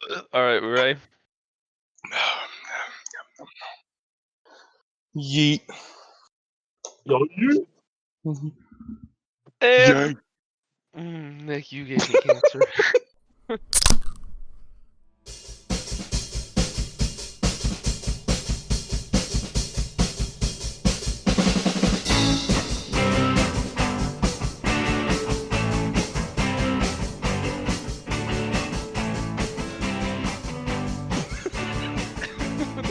All right, we ready? Yeet. Yo, you. And Nick, you gave me cancer.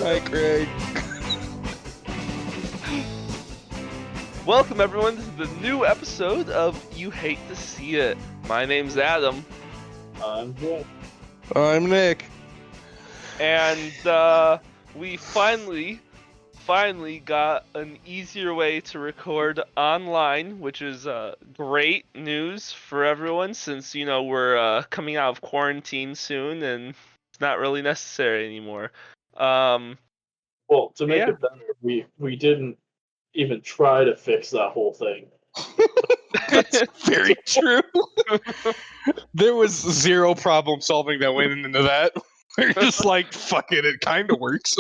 Hi, Craig. Welcome everyone to the new episode of You Hate to See It. My name's Adam, I'm good. I'm Nick. and we finally got an easier way to record online, which is great news for everyone since we're coming out of quarantine soon and it's not really necessary anymore. Well, to make Yeah. it better, we didn't even try to fix that whole thing. That's very true. There was zero problem solving that went into that. We're just like, fuck it kind of works.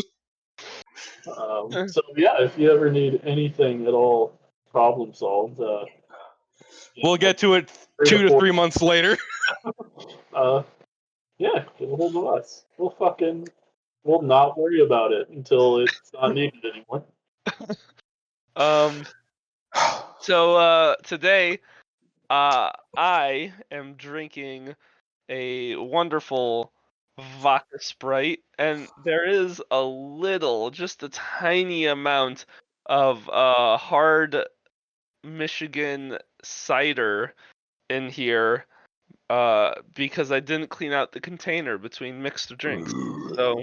So yeah, if you ever need anything at all problem solved, We'll get to it 2 to 3 months later. Yeah, get a hold of us. We'll not worry about it until it's not needed anymore. So today, I am drinking a wonderful vodka Sprite, and there is just a tiny amount of hard Michigan cider in here, because I didn't clean out the container between mixed drinks. So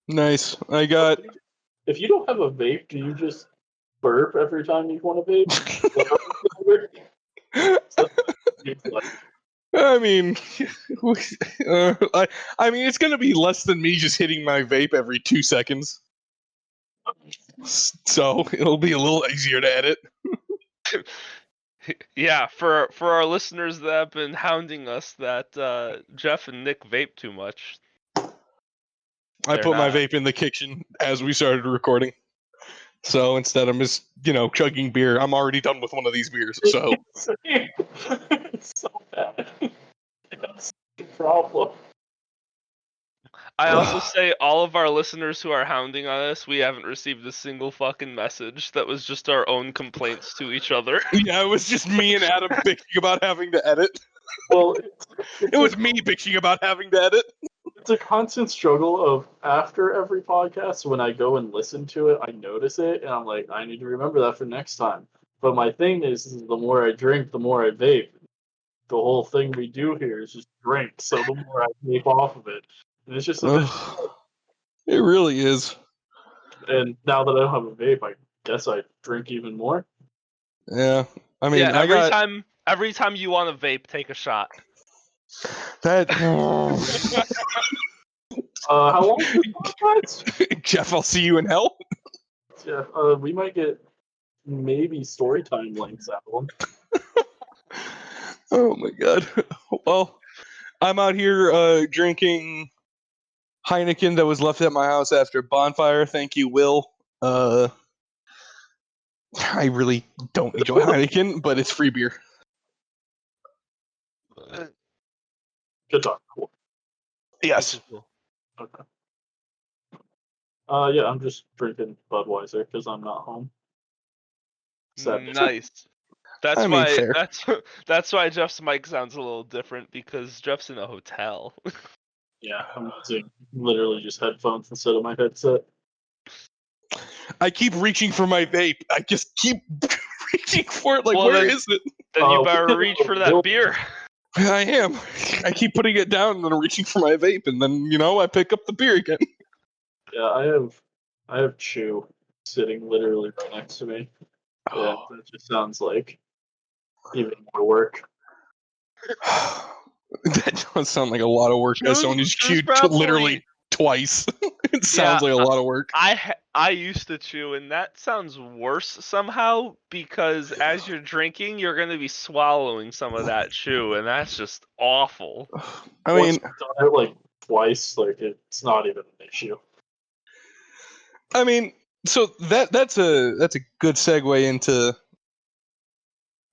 Nice. I got. If you don't have a vape, do you just burp every time you want to vape? I mean, it's gonna be less than me just hitting my vape every 2 seconds, so it'll be a little easier to edit. yeah, for our listeners that have been hounding us that Jeff and Nick vape too much. I put my vape in the kitchen as we started recording. So instead of just, chugging beer, I'm already done with one of these beers. So it's so bad. That's the problem. I also say all of our listeners who are hounding on us, we haven't received a single fucking message. That was just our own complaints to each other. Yeah, it was just me and Adam bitching about having to edit. Well, it was me bitching about having to edit. It's a constant struggle of after every podcast, when I go and listen to it, I notice it, and I'm like, I need to remember that for next time. But my thing is the more I drink, the more I vape. The whole thing we do here is just drink, so the more I vape off of it. And it's just it really is. And now that I don't have a vape, I guess I drink even more. Yeah. I mean, every time you want to vape, take a shot. That. How long is the podcast? Jeff, I'll see you in hell. Yeah, we might get maybe story time links out of them. Oh my god. Well, I'm out here drinking Heineken that was left at my house after bonfire. Thank you, Will. I really don't enjoy Heineken, but it's free beer. Good talk. Cool. Yes. Okay. Yeah, I'm just drinking Budweiser because I'm not home. Nice. That's why Jeff's mic sounds a little different, because Jeff's in a hotel. Yeah, I'm using literally just headphones instead of my headset. I keep reaching for my vape. I just keep reaching for it. Where is it? Then you better reach for that beer. I am. I keep putting it down and then reaching for my vape, and then I pick up the beer again. Yeah, I have Chew sitting literally right next to me. Yeah, that just sounds like even more work. That does sound like a lot of work. As someone who's chewed literally twice. It sounds like a lot of work. I used to chew, and that sounds worse somehow because as you're drinking, you're gonna be swallowing some of that chew, and that's just awful. I Once mean, you've done it like twice, like it's not even an issue. so that's a good segue into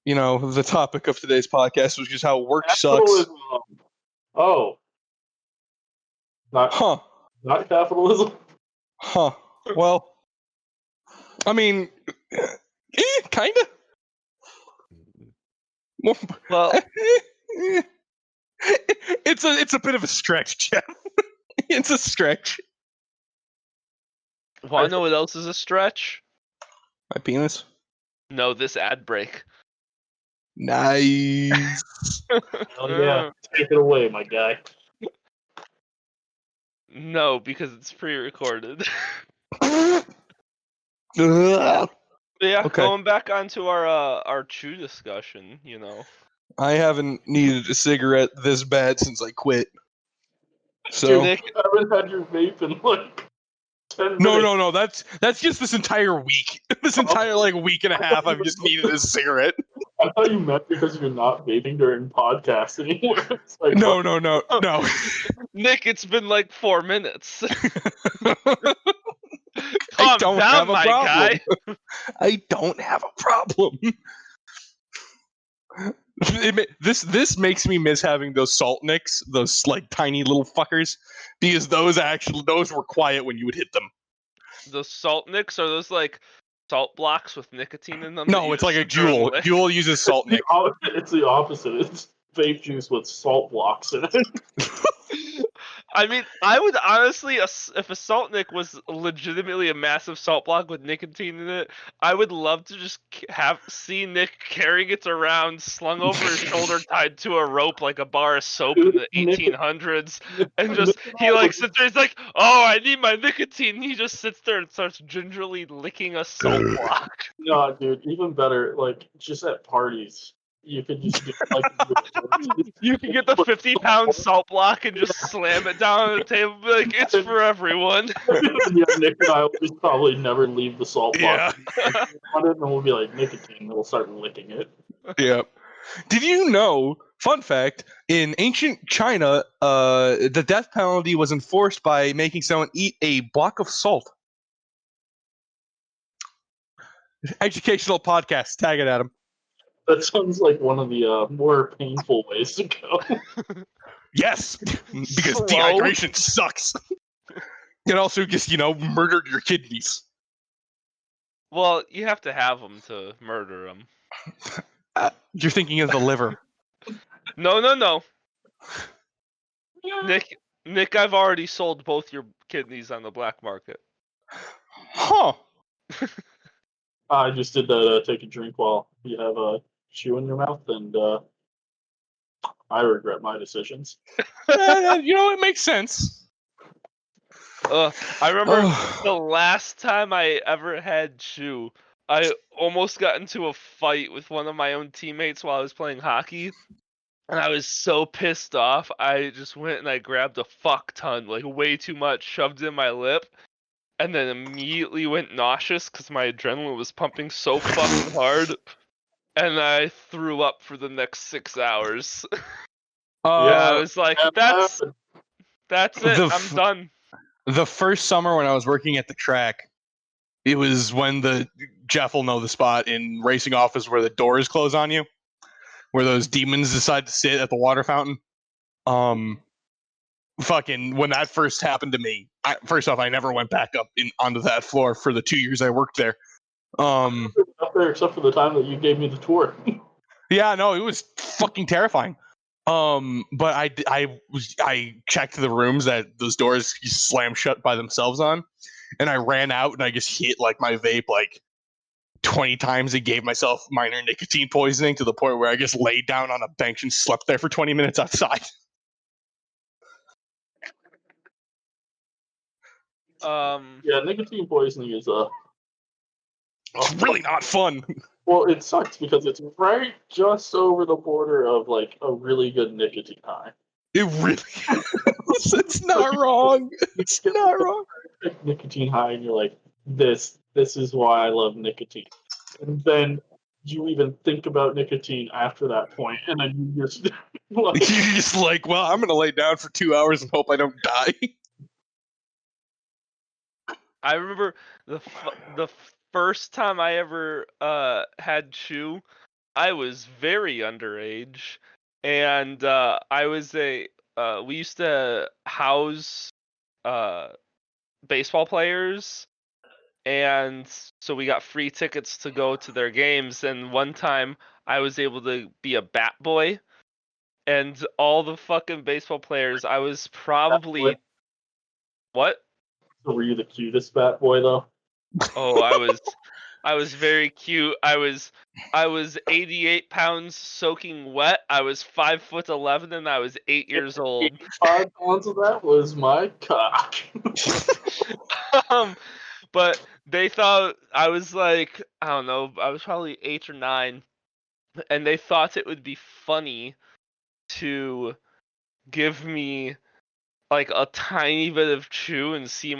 the topic of today's podcast, which is how work sucks. Capitalism. Oh, not Huh. not capitalism. Huh. Well, I mean, kind of. Well, It's a bit of a stretch, Jeff. It's a stretch. wanna know what else is a stretch? My penis. No, this ad break. Nice. Oh yeah, take it away, my guy. No, because it's pre-recorded. Ugh. But yeah, Okay. going back onto our chew discussion, I haven't needed a cigarette this bad since I quit. So Nick, You haven't had your vape in like 10 minutes. no. That's just this entire week. This entire week and a half, I've just needed a cigarette. I thought you meant because you're not vaping during podcasts anymore. It's like, No. Nick, it's been like 4 minutes. I Calm don't down, have a my problem. guy. I don't have a problem. This makes me miss having those salt nicks, those tiny little fuckers, because those were quiet when you would hit them. The salt nicks are those like salt blocks with nicotine in them? that No, you it's just like a sit there and Juul. lick? Juul uses salt nick. it's the opposite. It's vape juice with salt blocks in it. I mean, I would honestly, if a salt nick was legitimately a massive salt block with nicotine in it, I would love to just see Nick carrying it around, slung over his shoulder, tied to a rope like a bar of soap in the Nick- 1800s, and Nick he sits there. He's like, "Oh, I need my nicotine." And he just sits there and starts gingerly licking a salt block. No, dude, even better. Like just at parties, you could just do You can get the 50-pound salt block and just slam it down on the table and be like, "It's for everyone." Yeah, Nick and I will just probably never leave the salt block Yeah. on it, and we'll be like nicotine, and we'll start licking it. Yeah. Did you know? Fun fact: in ancient China, the death penalty was enforced by making someone eat a block of salt. Educational podcast. Tag it at him. That sounds like one of the more painful ways to go. Yes, because Slow. dehydration sucks. It also just murdered your kidneys. Well, you have to have them to murder them. You're thinking of the liver. No. Nick, I've already sold both your kidneys on the black market. Huh. I just did that. Take a drink while you have a chew in your mouth, and I regret my decisions. It makes sense. I remember the last time I ever had chew, I almost got into a fight with one of my own teammates while I was playing hockey. And I was so pissed off, I just went and I grabbed a fuck ton, like way too much, shoved it in my lip, and then immediately went nauseous because my adrenaline was pumping so fucking hard. And I threw up for the next 6 hours. I was like, that's it, I'm done. The first summer when I was working at the track, it was when Jeff will know the spot in racing office where the doors close on you, where those demons decide to sit at the water fountain. Fucking when that first happened to me, first off, I never went back up onto that floor for the 2 years I worked there. Up there, except for the time that you gave me the tour. Yeah, no, it was fucking terrifying. But I checked the rooms that those doors slam shut by themselves on, and I ran out and I just hit my vape 20 times and gave myself minor nicotine poisoning to the point where I just laid down on a bench and slept there for 20 minutes outside. Yeah, nicotine poisoning is It's really not fun. well, it sucks because it's right just over the border of a really good nicotine high. It really is. It's not wrong. It's not wrong. pick nicotine high, and you're like, this is why I love nicotine. And then you even think about nicotine after that point, and then you just You're like, just like, well, I'm gonna lay down for 2 hours and hope I don't die. I remember the first time I ever had chew. I was very underage, and I was a we used to house uh baseball players, and so we got free tickets to go to their games. And one time I was able to be a bat boy, and all the fucking baseball players, I was boy. probably what? So were you the cutest bat boy though? Oh, I was very cute. I was 88 pounds soaking wet. I was 5'11" and I was 8 years old. 5 pounds of that was my cock. um, but they thought I was like, I don't know, I was probably 8 or 9, and they thought it would be funny to give me like a tiny bit of chew and see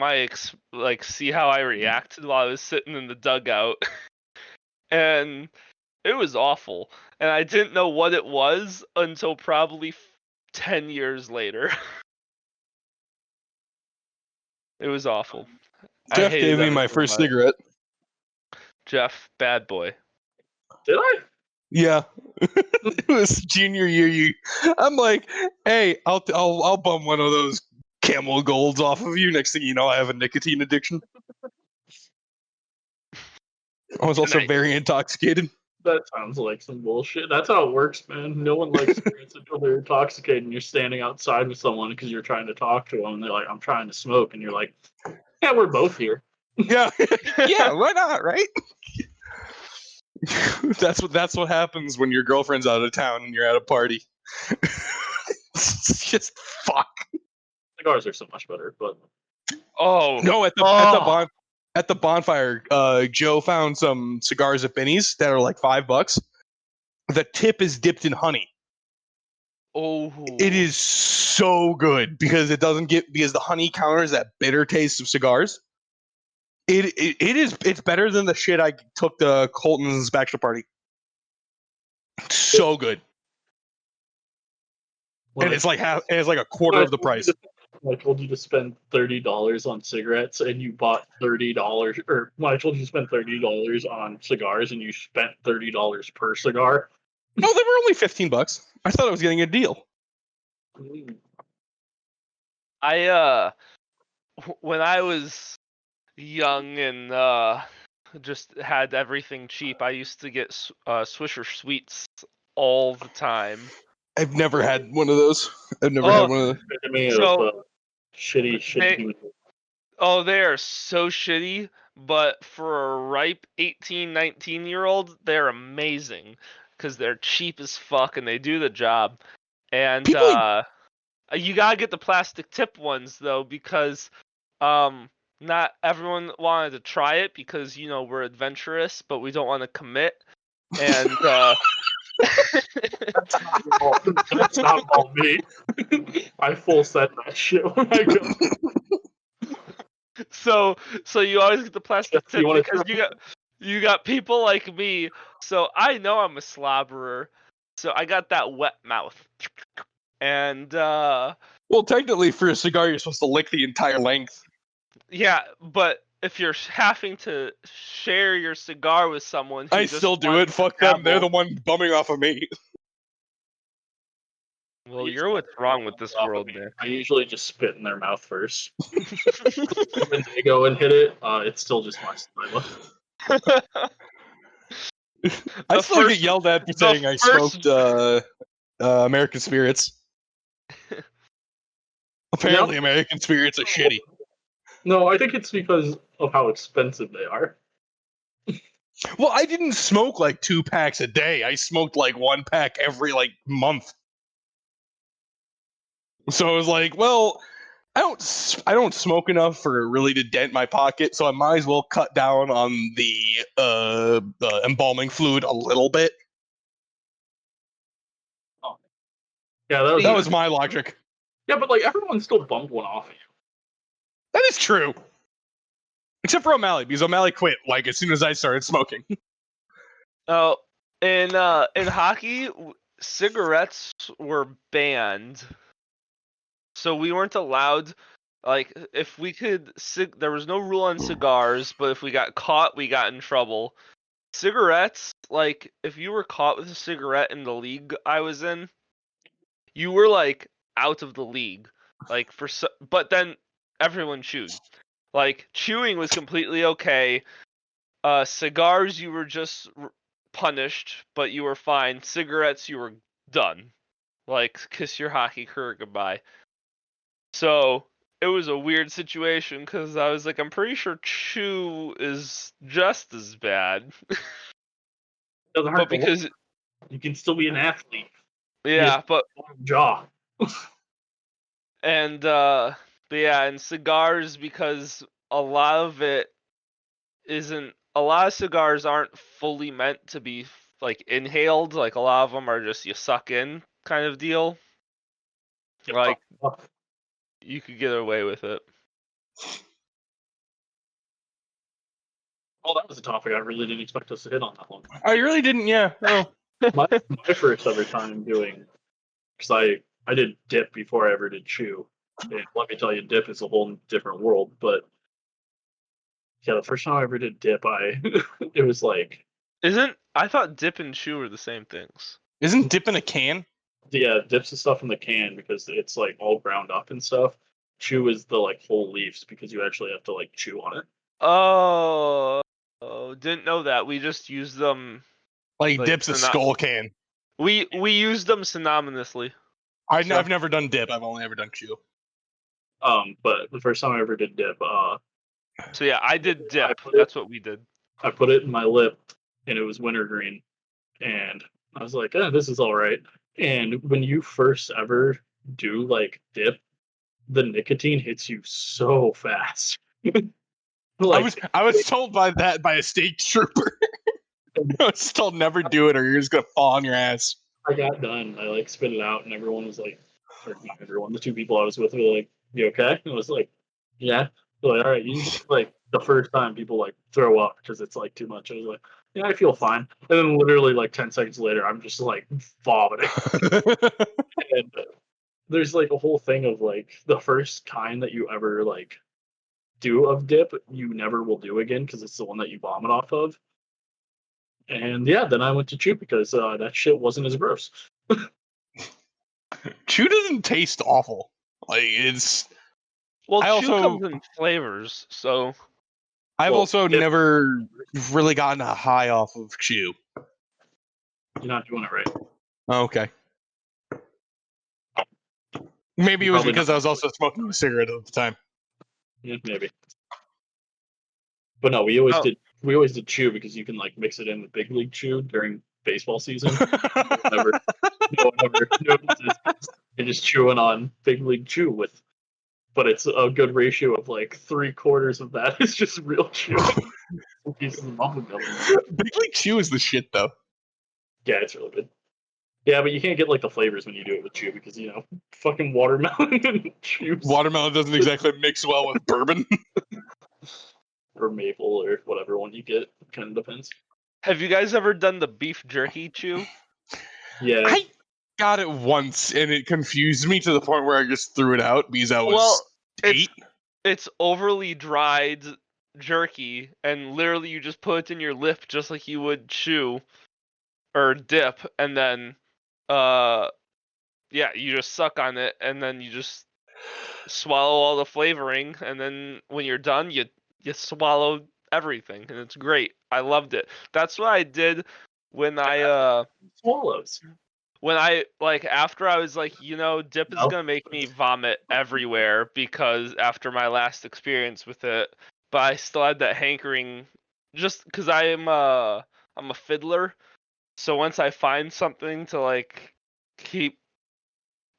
see how I reacted while I was sitting in the dugout. And it was awful, and I didn't know what it was until probably 10 years later. It was awful. I Jeff hated gave me my everything first about it. cigarette. Jeff, bad boy. Did I? Yeah, it was junior year. I'm like, hey, I'll bum one of those Camel Golds off of you. Next thing you know, I have a nicotine addiction. I was also And very intoxicated. That sounds like some bullshit. That's how it works, man. No one likes cigarettes until they're intoxicated and you're standing outside with someone because you're trying to talk to them and they're like, I'm trying to smoke. And you're like, yeah, we're both here. Yeah, yeah, why not, right? That's what happens when your girlfriend's out of town and you're at a party. It's just fuck. Cigars are so much better, but oh, No, oh, at the bonfire, Joe found some cigars at Benny's that are like $5. The tip is dipped in honey. oh, It is so good because because the honey counters that bitter taste of cigars. It's better than the shit I took to Colton's bachelor party. So good. when And I it's like a quarter when I of the told you price. to, when I told you to spend $30 on cigarettes and you bought $30, or when I told you to spend $30 on cigars and you spent $30 per cigar. No, they were only $15. I thought I was getting a deal. I when I was young and just had everything cheap, I used to get Swisher Sweets all the time. I've never had one of those. I've never had Oh, one of those. Epitome of so shitty they human. they are so shitty, but for a ripe 18, 19-year-old, they're amazing because they're cheap as fuck and they do the job. And People, you gotta get the plastic tip ones though, because um not everyone wanted to try it because we're adventurous, but we don't want to commit. And That's not all me. I full set that shit when I go. so you always get the Jeff, plastic you tip want to because try? you got people like me. So I know I'm a slobberer. So I got that wet mouth. And well, technically, for a cigar, you're supposed to lick the entire length. yeah, but if you're having to share your cigar with someone who I just still do wants it. to Fuck them. They're dabble, the one bumming off of me. well, you're what's wrong with this Off of world, me. man. I usually just spit in their mouth first. When they go and hit it, it's still just my saliva. I the still get first, yelled at for the saying I first, smoked American Spirits. No, Apparently, American Spirits are shitty. no, I think it's because of how expensive they are. Well, I didn't smoke like 2 packs a day. I smoked like 1 pack every like month. So I was like, well, I don't smoke enough for really to dent my pocket, so I might as well cut down on the embalming fluid a little bit. Oh. Yeah, that was That was my logic. yeah, but like everyone still bumped one off of you. That is true. Except for O'Malley, because O'Malley quit like as soon as I started smoking. Oh, in hockey, cigarettes were banned, so we weren't allowed. Like, if we could, there was no rule on cigars, but if we got caught, we got in trouble. Cigarettes, like, if you were caught with a cigarette in the league I was in, you were like out of the league. Like but then everyone chewed. Like, chewing was completely okay. Cigars, you were just punished, but you were fine. Cigarettes, you were done. Like, kiss your hockey career goodbye. So it was a weird situation because I was like, I'm pretty sure chew is just as bad. Doesn't hurt But to because, you can still be an athlete. yeah, but Jaw. and but yeah, and cigars, because a lot of it isn't, a lot of cigars aren't fully meant to be like inhaled. Like, a lot of them are just you suck in kind of deal. Like, you could get away with it. Oh, that was a topic I really didn't expect us to hit on that one. I really didn't. Yeah. Oh. My first ever time doing, because I did dip before I ever did chew. And let me tell you, dip is a whole different world. But yeah, the first time I ever did dip, it was like, I thought dip and chew were the same things. Isn't dip in a can? yeah, dip's the stuff in the can because it's like all ground up and stuff. Chew is the like whole leaves because you actually have to like chew on it. Oh, didn't know that. We just used them Like like dip's a skull can. we used them synonymously. I've So- never done dip. I've only ever done chew. But the first time I ever did dip, So yeah, I did dip. put it- That's what we did. I put it in my lip, and it was wintergreen, and I was like, this is all right. And when you first ever do like dip, the nicotine hits you so fast. Like, I was told by a state trooper. I was told never do it or you're just gonna fall on your ass. I got done. I like spit it out, and everyone was like, or not everyone, the two people I was with were like, "You okay?" And I was like, "Yeah." They're like, all right, you like the first time people like throw up because it's like too much. I was like, "Yeah, I feel fine." And then literally like 10 seconds later, I'm just like vomiting. And there's like a whole thing of like the first kind that you ever like do of dip, you never will do again because it's the one that you vomit off of. And yeah, then I went to chew because that shit wasn't as gross. Chew doesn't taste awful. Like it's. Well, I chew also- comes in flavors, so I've Well, also dip- never really gotten a high off of chew. You're not doing it right. Okay. Maybe it was Probably because not. I was also smoking a cigarette at the time. Yeah, maybe. But no, we always Oh. did. We always did chew because you can like mix it in with big league chew during baseball season. no one ever notices. You're just chewing on big league chew with, but it's a good ratio of like 3/4 of that is just real chew. Pieces of bubble gum. Big League Chew is the shit though. Yeah, it's really good. Yeah, but you can't get like the flavors when you do it with chew because fucking watermelon and juice Watermelon doesn't exactly mix well with bourbon. or maple or whatever one you get. Kind of depends. have you guys ever done the beef jerky chew? Yeah, I got it once and it confused me to the point where I just threw it out because I was Well, 8. It's overly dried jerky, and literally you just put it in your lip just like you would chew or dip, and then yeah, you just suck on it, and then you just swallow all the flavoring, and then when you're done, you swallow everything, and it's great. I loved it. That's what I did when I swallows. like, after I was like, dip is No. gonna make me vomit everywhere because after my last experience with it, but I still had that hankering just because I'm a fiddler. So once I find something to like keep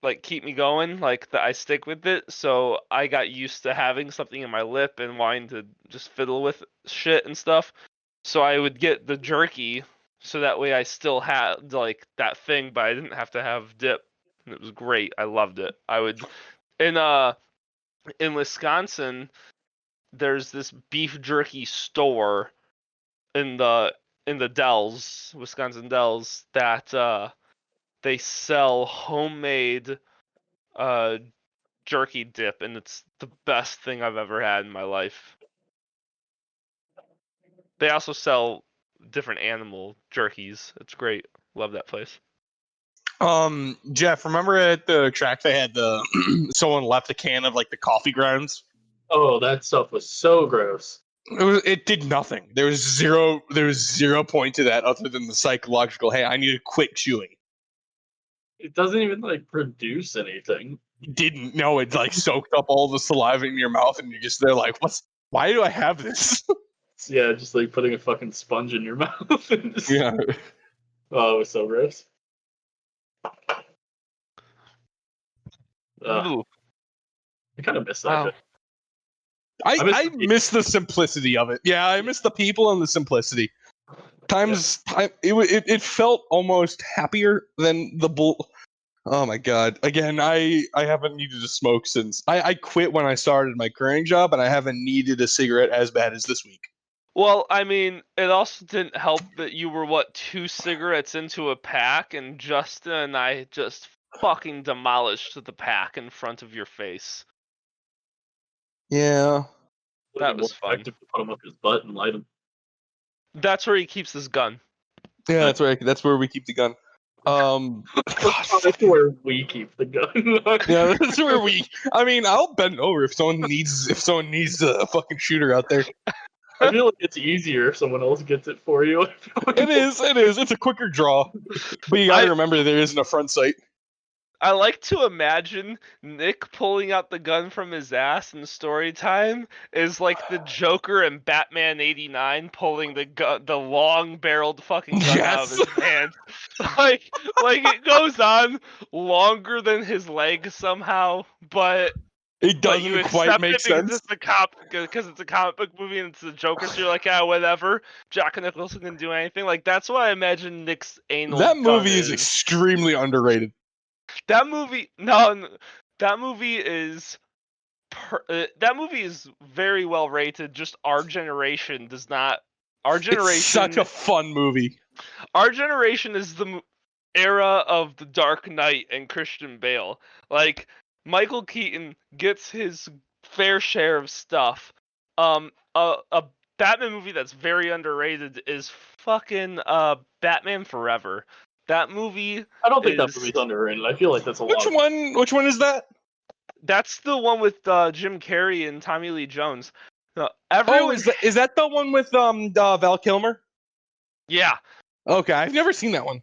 me going, like that, I stick with it. So I got used to having something in my lip and wanting to just fiddle with shit and stuff. So I would get the jerky, so that way I still had like that thing, but I didn't have to have dip. And it was great. I loved it. I would in Wisconsin, there's this beef jerky store in the Dells, Wisconsin Dells, that they sell homemade jerky dip, and it's the best thing I've ever had in my life. They also sell different animal jerkies. It's great. Love that place. Jeff, remember at the track they had the someone left a can of like the coffee grounds? Oh, that stuff was so gross. It did nothing. There was zero point to that other than the psychological, hey, I need to quit chewing. It doesn't even like produce anything. Didn't know it like soaked up all the saliva in your mouth and you're just there like, why do I have this? Yeah, just like putting a fucking sponge in your mouth. And just, Yeah. Oh, it was so gross. Ooh, I kind of miss that wow. shit. I miss the simplicity of it. Yeah, I miss the people and the simplicity. It felt almost happier than the bull. Oh my god! Again, I haven't needed to smoke since I quit when I started my current job, and I haven't needed a cigarette as bad as this week. Well, I mean, it also didn't help that you were 2 cigarettes into a pack, and Justin and I just fucking demolished the pack in front of your face. Yeah, That More was fun. effective to put him up his butt and light him. That's where he keeps his gun. yeah, that's where we keep the gun. God, That's where we keep the gun. yeah, that's where we. I mean, I'll bend over if someone needs a fucking shooter out there. I feel like it's easier if someone else gets it for you. It is. It's a quicker draw, but you got to remember there isn't a front sight. I like to imagine Nick pulling out the gun from his ass in story time is like the Joker in Batman '89 pulling the long-barreled fucking gun out of Yes. his hand. like it goes on longer than his leg somehow, but It you doesn't quite accept make it because sense. because it's a comic book movie and it's the Joker, so you're like, ah, whatever. Jack Nicholson can do anything. Like that's what I imagine Nick's anal That gun movie is extremely underrated. That movie, no, that movie is that movie is very well rated. Just our generation does not. Our It's such generation, a fun movie. our generation is the era of the Dark Knight and Christian Bale. Like Michael Keaton gets his fair share of stuff. A Batman movie that's very underrated is fucking Batman Forever. That movie I don't think that is. movie's underrated. I feel like that's a Which lot. one? Which one is that? That's the one with Jim Carrey and Tommy Lee Jones. Oh, Everyone, is that the one with Val Kilmer? yeah. Okay, I've never seen that one.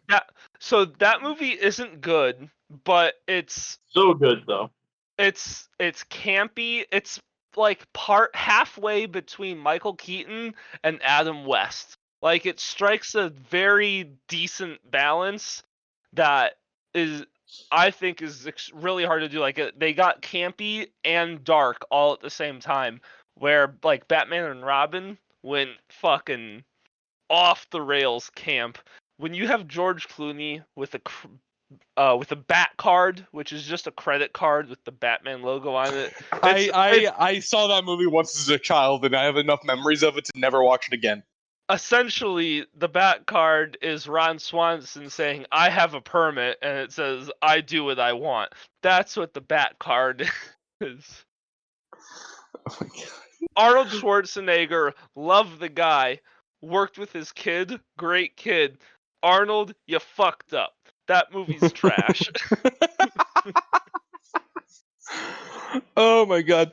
So that movie isn't good, but it's So good though. campy. It's like halfway between Michael Keaton and Adam West. Like it strikes a very decent balance that is I think is really hard to do. Like they got campy and dark all at the same time. Where like Batman and Robin went fucking off the rails camp. When you have George Clooney with a bat card, which is just a credit card with the Batman logo on it. I saw that movie once as a child, and I have enough memories of it to never watch it again. Essentially, the bat card is Ron Swanson saying, "I have a permit," and it says, "I do what I want." That's what the bat card is. Oh my god. Arnold Schwarzenegger, love the guy, worked with his kid, great kid. Arnold, you fucked up. That movie's trash. Oh my god.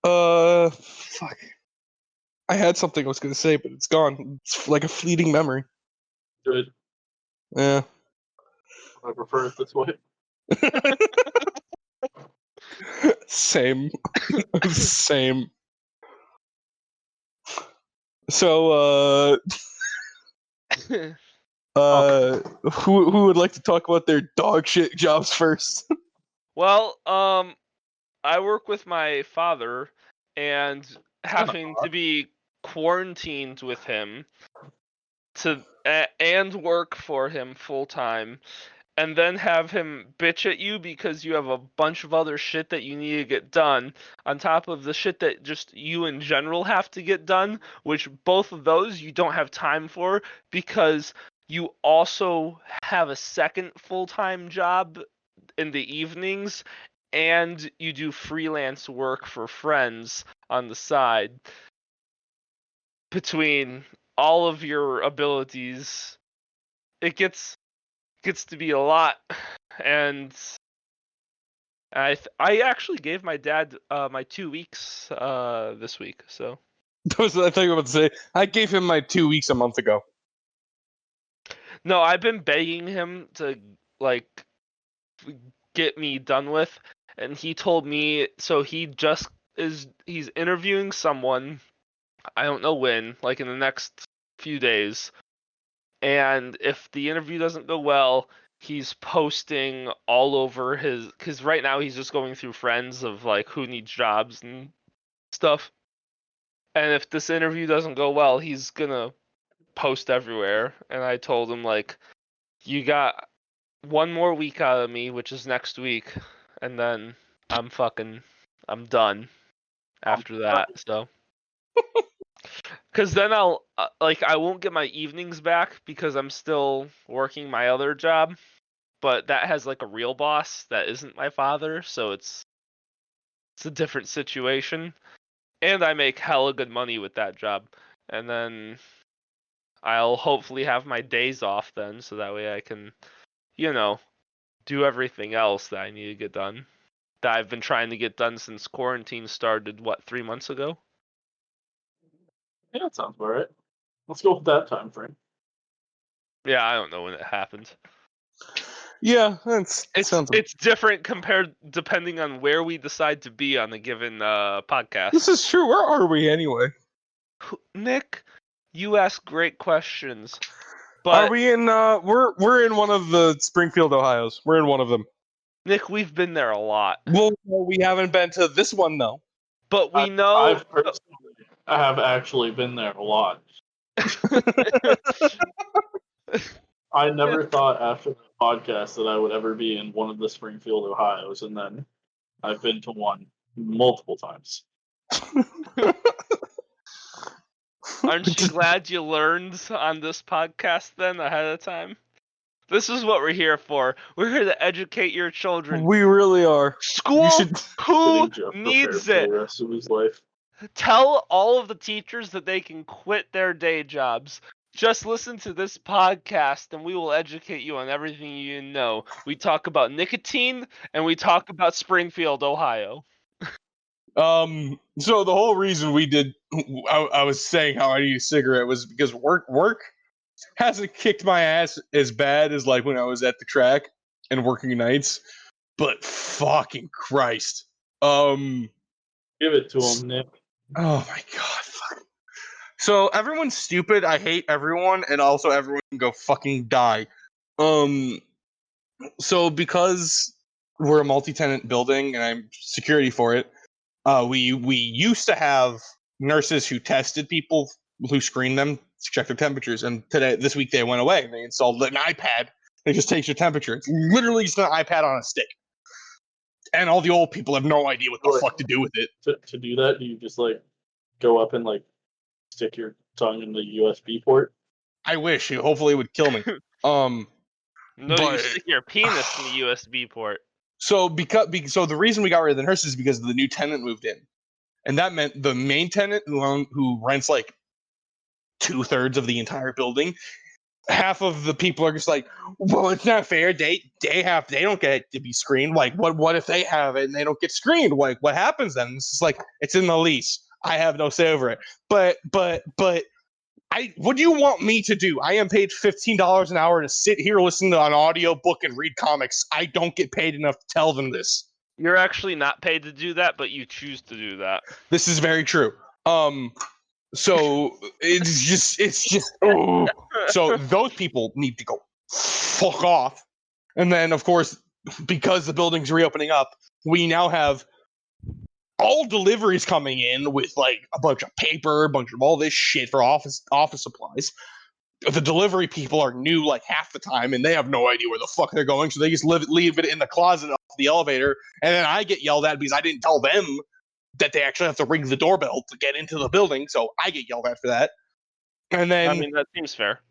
Fuck. I had something I was gonna say, but it's gone. It's like a fleeting memory. Good. Yeah. I prefer it this way. Same. Same. So, who would like to talk about their dog shit jobs first? Well, I work with my father, and having to be quarantined with him and work for him full time and then have him bitch at you because you have a bunch of other shit that you need to get done, on top of the shit that just you in general have to get done, which both of those you don't have time for because you also have a second full-time job in the evenings and you do freelance work for friends on the side. Between all of your abilities, it gets to be a lot. And I actually gave my dad my 2 weeks this week. So I thought you were about to say I gave him my 2 weeks a month ago. no, I've been begging him to like get me done with, and he told me so he's interviewing someone, I don't know when, like in the next few days. And if the interview doesn't go well, he's posting all over because right now he's just going through friends of like who needs jobs and stuff. And if this interview doesn't go well, he's gonna post everywhere. And I told him like, you got one more week out of me, which is next week, and then I'm done after that. So, because then I'll I won't get my evenings back because I'm still working my other job, but that has like a real boss that isn't my father, so it's a different situation. And I make hella good money with that job. And then I'll hopefully have my days off then, so that way I can, you know, do everything else that I need to get done. That I've been trying to get done since quarantine started, what, 3 months ago? Yeah, that sounds about right. Let's go with that time frame. Yeah, I don't know when it happened. Yeah, that sounds. It's different compared depending on where we decide to be on a given podcast. This is true. Where are we anyway? Nick, you ask great questions. Are But we in? We're in one of the Springfield, Ohio's. We're in one of them. Nick, we've been there a lot. Well, we haven't been to this one though. But we know I've personally, I have actually been there a lot. I never thought after the podcast that I would ever be in one of the Springfield, Ohio's, and then I've been to one multiple times. Aren't you glad you learned on this podcast then ahead of time? This is what we're here for. We're here to educate your children. We really are. School, You should. who Getting Jeff prepared needs for it? the rest of his life. Tell all of the teachers that they can quit their day jobs. Just listen to this podcast and we will educate you on everything you know. We talk about nicotine and we talk about Springfield, Ohio. So the whole reason we did, I was saying how I need a cigarette was because work hasn't kicked my ass as bad as like when I was at the track and working nights, but fucking Christ. Give it to him, Nick. Oh my god. Fuck. So everyone's stupid. I hate everyone, and also everyone can go fucking die. So because we're a multi-tenant building and I'm security for it, we used to have nurses who tested people, who screened them to check their temperatures, and this week they went away and they installed an iPad. It just takes your temperature. It's literally just an iPad on a stick. And all the old people have no idea what the fuck to do with it. To do that, do you just like go up and like stick your tongue in the USB port? I wish. Hopefully it would kill me. No, but- you stick your penis in the USB port. So so the reason we got rid of the nurses is because the new tenant moved in, and that meant the main tenant who rents like 2/3 of the entire building. Half of the people are just like, well, it's not fair. They don't get to be screened. Like, what if they have it and they don't get screened? Like, what happens then? It's just like, it's in the lease. I have no say over it. But what do you want me to do? I am paid $15 an hour to sit here, listen to an audio book, and read comics. I don't get paid enough to tell them this. You're actually not paid to do that, but you choose to do that. This is very true. So it's just oh. So those people need to go fuck off. And then of course, because the building's reopening up, we now have all deliveries coming in with like a bunch of paper, a bunch of all this shit for office supplies. the delivery people are new like half the time, and they have no idea where the fuck they're going, so they just leave it in the closet off the elevator, and then I get yelled at because I didn't tell them that they actually have to ring the doorbell to get into the building, so I get yelled at for that. And then, I mean, that seems fair.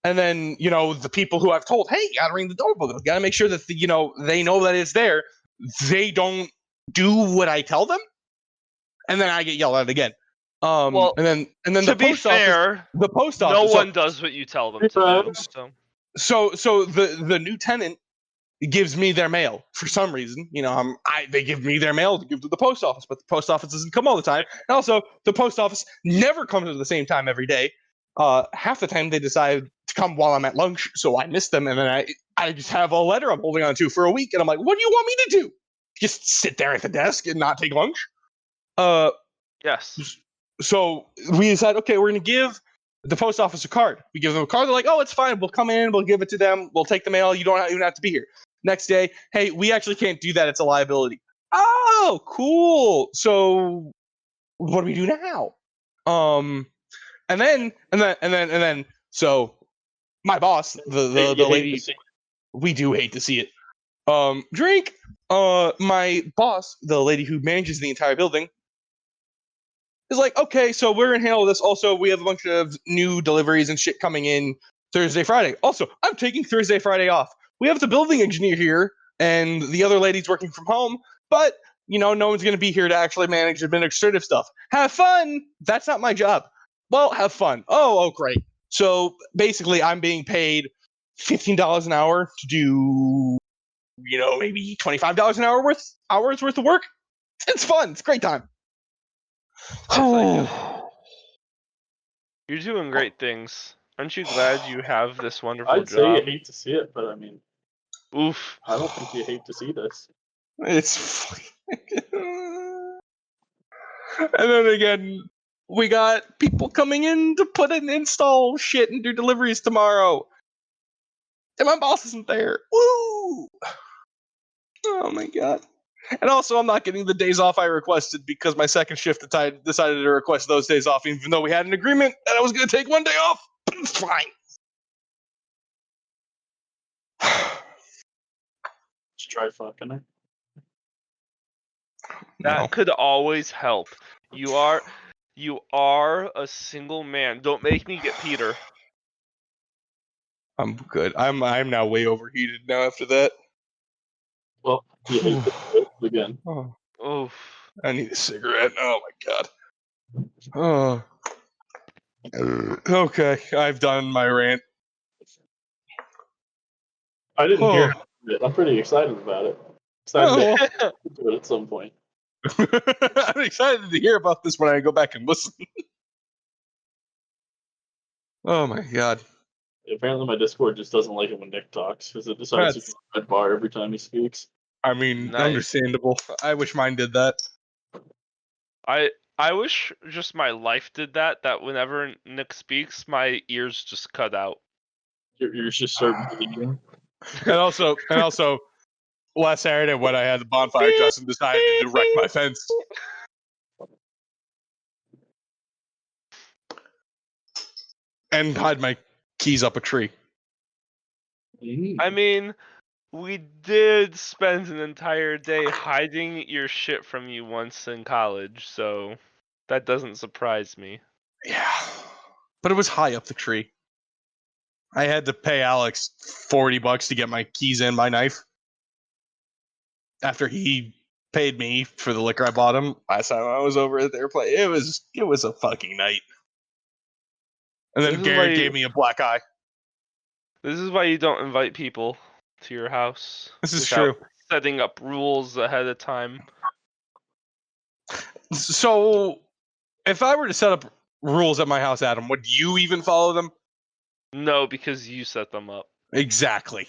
and then the people who I've told, hey, you gotta ring the doorbell, you gotta make sure that they know that it's there. They don't do what I tell them, and then I get yelled at again. Well, and then to the be post office, fair, the post no office. one does what you tell them to do. So the new tenant gives me their mail for some reason. They give me their mail to give to the post office, but the post office doesn't come all the time. And also, the post office never comes at the same time every day. Half the time they decide to come while I'm at lunch, so I miss them, and then I just have a letter I'm holding on to for a week, and I'm like, what do you want me to do? Just sit there at the desk and not take lunch? Yes. So we decide, okay, we're going to give the post office a card. We give them a card. They're like, oh, it's fine. We'll come in. We'll give it to them. We'll take the mail. You don't even have to be here. Next day, hey, we actually can't do that. It's a liability. Oh, cool. So what do we do now? And then, so my boss, the lady, we do hate to see it. Drink. My boss, the lady who manages the entire building, is like, okay, so we're gonna handle this. Also, we have a bunch of new deliveries and shit coming in Thursday, Friday. Also, I'm taking Thursday, Friday off. We have the building engineer here, and the other lady's working from home, but no one's gonna be here to actually manage administrative stuff. Have fun. That's not my job. Well, have fun. Oh, great. So basically, I'm being paid $15 an hour to do, maybe $25 an hour hours worth of work. It's fun. It's a great time. You're doing great things. Aren't you glad you have this wonderful I'd say job? you hate to see it, but I mean, Oof. I don't think you hate to see this. It's and then again, we got people coming in to put in install shit and do deliveries tomorrow. And my boss isn't there. Woo! Oh my god. And also, I'm not getting the days off I requested because my second shift decided to request those days off, even though we had an agreement that I was going to take one day off. But it's fine. Just try fucking it. That could always help. You are a single man. Don't make me get Peter. I'm good. I'm now way overheated now after that. Well, you hate to see it again. Oh, Oof. I need a cigarette. Oh my god. Oh. Okay, I've done my rant. I didn't hear it. I'm pretty excited about it. Excited to do it at some point. I'm excited to hear about this when I go back and listen. Oh my god. Apparently, my Discord just doesn't like it when Nick talks because it decides to go red bar every time he speaks. I mean, Nice. understandable. I wish mine did that. I wish just my life did that. That whenever Nick speaks, my ears just cut out. Your ears just start bleeding. And also, last Saturday when I had the bonfire, Justin decided to wreck my fence. And hide my keys up a tree. I mean, we did spend an entire day hiding your shit from you once in college, so that doesn't surprise me. Yeah. But it was high up the tree. I had to pay Alex $40 to get my keys in by knife. After he paid me for the liquor I bought him last time I was over at their place. It was a fucking night. And then Garrett gave me a black eye. This is why you don't invite people to your house. This is true. Setting up rules ahead of time. So, if I were to set up rules at my house, Adam, would you even follow them? No, because you set them up. Exactly.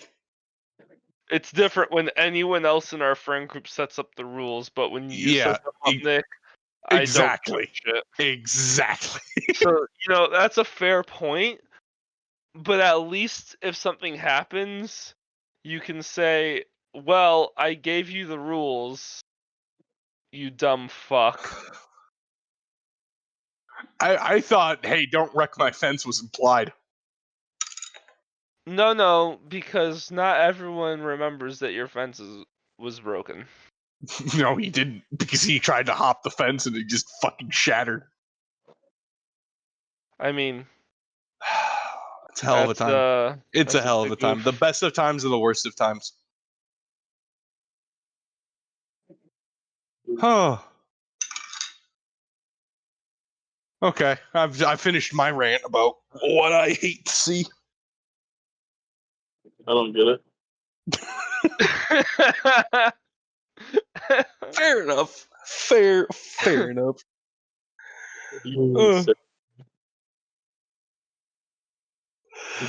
It's different when anyone else in our friend group sets up the rules, but when you set them up, Nick, exactly. I don't shit. Exactly. So, that's a fair point, but at least if something happens, you can say, well, I gave you the rules, you dumb fuck. I thought, hey, don't wreck my fence was implied. No, because not everyone remembers that your fence was broken. No, he didn't, because he tried to hop the fence and it just fucking shattered. I mean, It's a hell of a that's time. It's a that's hell of big a time. oof. The best of times are the worst of times. Oh. Okay, I finished my rant about what I hate to see. I don't get it. Fair enough. Fair enough. You said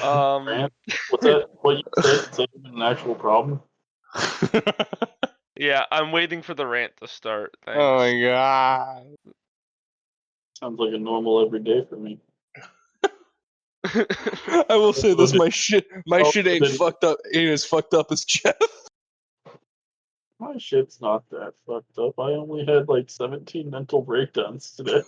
Um, rant? What's that? What you said? Is that even an actual problem? yeah, I'm waiting for the rant to start. Thanks. Oh my god. Sounds like a normal everyday for me. I will say this: my shit ain't fucked up. Ain't as fucked up as Jeff. My shit's not that fucked up. I only had like 17 mental breakdowns today.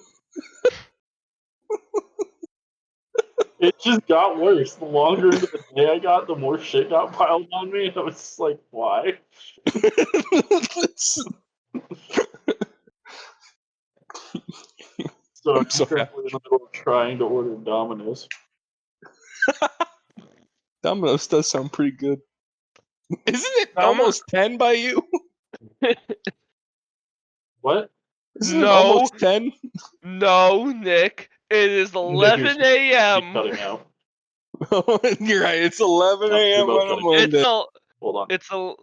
It just got worse. The longer into the day I got, the more shit got piled on me. I was just like, why? So I'm so currently in the middle of trying to order Domino's. Domino's does sound pretty good. Isn't it Um, almost 10 by you? What? Isn't it No. almost 10? No, Nick. It is 11 Keep a.m. cutting out. You're right. It's 11 Yep, you're a.m. both on a cutting. Monday. Hold on. It's a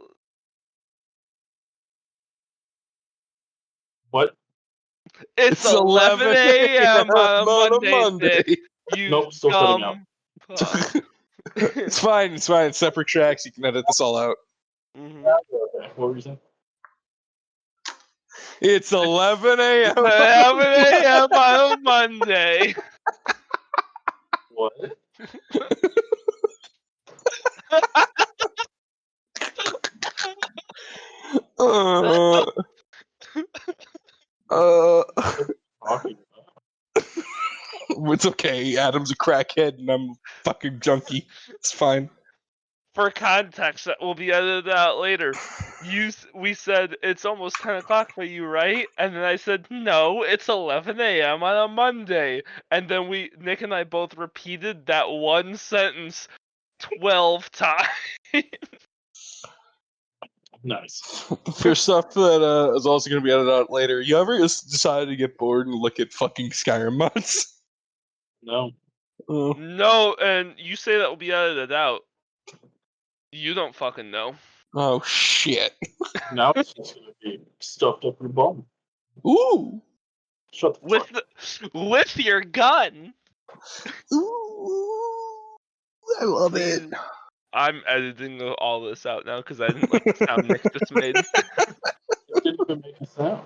What? it's 11 a.m. on a Monday, Nick. You Nope, still cutting out. dumb fuck. It's fine. It's fine. It's separate tracks. You can edit this all out. Mhm. Okay, what were you saying? It's 11 a.m. 11 a.m. on a Monday. What? uh, uh, Talking it's okay. Adam's a crackhead and I'm a fucking junkie. It's fine. For context, that will be edited out later. We said it's almost 10 o'clock for you, right? And then I said no, it's 11 a.m. on a Monday. And then Nick and I both repeated that one sentence 12 times. Nice. For stuff that is also going to be edited out later, you ever just decided to get bored and look at fucking Skyrim mods? No. Oh. No, and you say that will be edited out. You don't fucking know. Oh shit. Now it's just gonna be stuffed up your bum. Ooh. Shut the fuck up. With your gun. Ooh. I love it. I'm editing all this out now because I didn't like the sound Nick just made. It didn't even make a sound.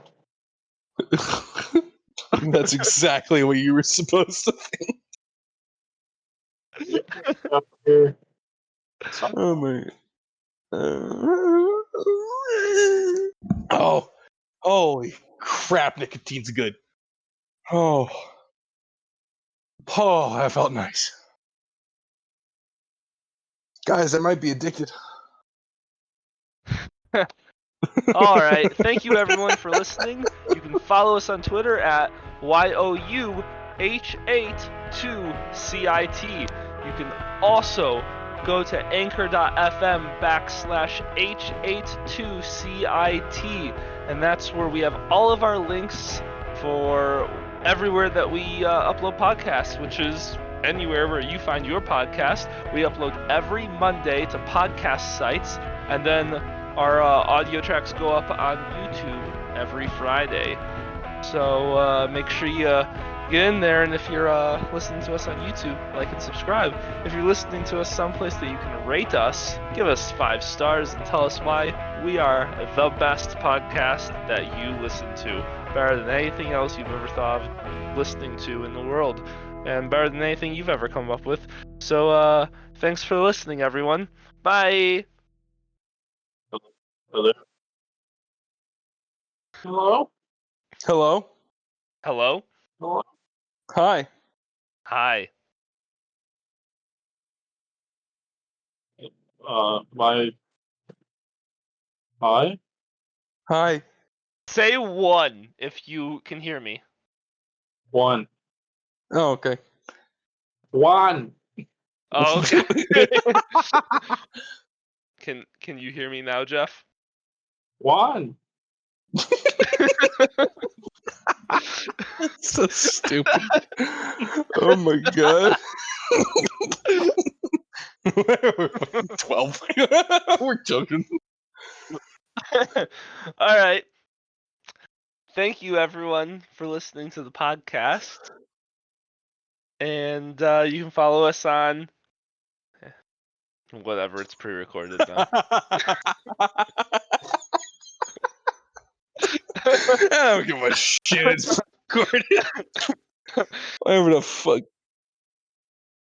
That's exactly what you were supposed to think. Up here. Oh my. Oh, holy crap! Nicotine's good. Oh, that felt nice. Guys, I might be addicted. All right. Thank you, everyone, for listening. You can follow us on Twitter at YOUH82CIT. You can also go to anchor.fm/H82CIT, and that's where we have all of our links for everywhere that we upload podcasts, which is anywhere where you find your podcast. We upload every Monday to podcast sites, and then our audio tracks go up on YouTube every Friday. So make sure you get in there, and if you're listening to us on YouTube, like and subscribe. If you're listening to us someplace that you can rate us, give us 5 stars and tell us why we are the best podcast that you listen to. Better than anything else you've ever thought of listening to in the world. And better than anything you've ever come up with. So thanks for listening, everyone. Bye! Hello? Hello? Hello? Hello? Hello? Hi. Hi. My hi. Hi. Say one if you can hear me. One. Oh, okay. One. Oh, okay. Can you hear me now, Jeff? One. That's so stupid. Oh my god. We're fucking 12. We're joking. All right. Thank you, everyone, for listening to the podcast. And you can follow us on whatever, it's pre-recorded now. I don't give a shit. It's recorded. Whatever the fuck.